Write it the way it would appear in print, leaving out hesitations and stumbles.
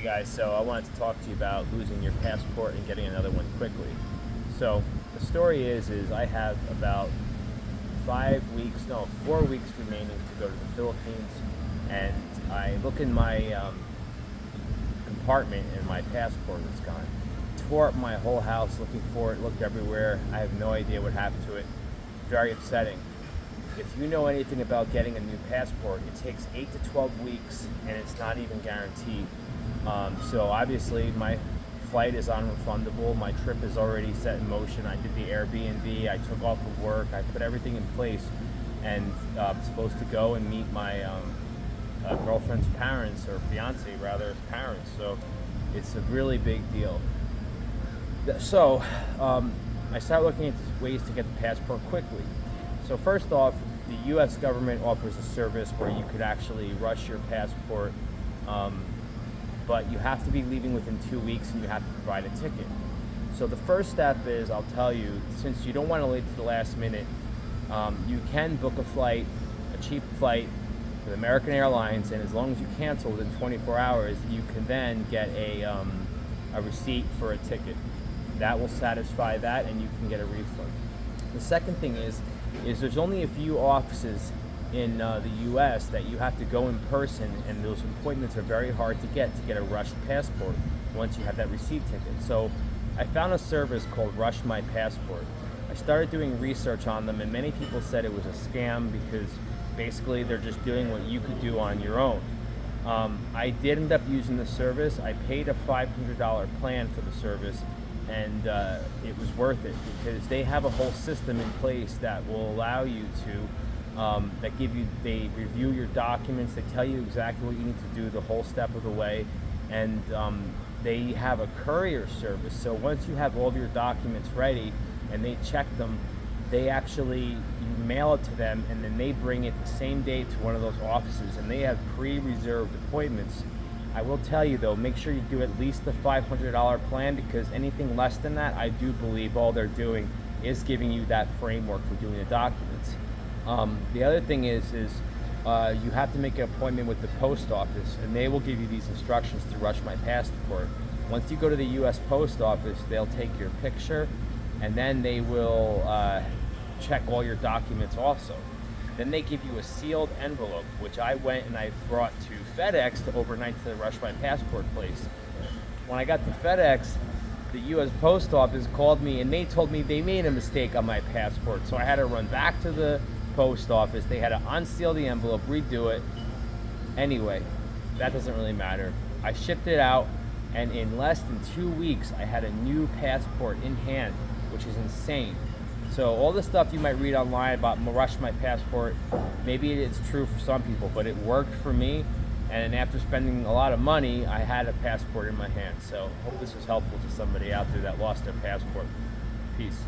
guys, so I wanted to talk to you about losing your passport and getting another one quickly. So the story is I have about 4 weeks remaining to go to the Philippines, and I look in my compartment and my passport is gone. Tore up my whole house looking for it, looked everywhere. I have no idea what happened to it. Very upsetting. If you know anything about getting a new passport, it takes 8 to 12 weeks and it's not even guaranteed. So obviously my flight is unrefundable. My trip is already set in motion. I did the Airbnb. I took off of work. I put everything in place, and I'm supposed to go and meet my girlfriend's parents, or fiance rather, parents. So it's a really big deal. So I started looking at ways to get the passport quickly. So first off, the U.S. government offers a service where you could actually rush your passport, but you have to be leaving within 2 weeks and you have to provide a ticket. So the first step is, I'll tell you, since you don't want to wait to the last minute, you can book a flight, a cheap flight with American Airlines, and as long as you cancel within 24 hours, you can then get a receipt for a ticket. That will satisfy that, and you can get a refund. The second thing is there's only a few offices in the U.S. that you have to go in person, and those appointments are very hard to get a rushed passport once you have that receipt ticket. So I found a service called Rush My Passport. I started doing research on them, and many people said it was a scam because basically they're just doing what you could do on your own. I did end up using the service. I paid a $500 plan for the service, and it was worth it because they have a whole system in place that will allow you to they review your documents, they tell you exactly what you need to do the whole step of the way, and they have a courier service. So once you have all of your documents ready and they check them, they actually, you mail it to them, and then they bring it the same day to one of those offices, and they have pre-reserved appointments. I will tell you though, make sure you do at least the $500 plan, because anything less than that, I do believe all they're doing is giving you that framework for doing the documents. The other thing is you have to make an appointment with the post office, and they will give you these instructions to rush my passport. Once you go to the U.S. post office, they'll take your picture, and then they will check all your documents also. Then they give you a sealed envelope, which I went and I brought to FedEx to overnight to the Rush My Passport place. When I got to FedEx, the U.S. Post Office called me and they told me they made a mistake on my passport. So I had to run back to the post office. They had to unseal the envelope, redo it. Anyway, that doesn't really matter. I shipped it out, and in less than 2 weeks, I had a new passport in hand, which is insane. So all the stuff you might read online about Rush My Passport, maybe it's true for some people, but it worked for me. And after spending a lot of money, I had a passport in my hand. So hope this was helpful to somebody out there that lost their passport. Peace.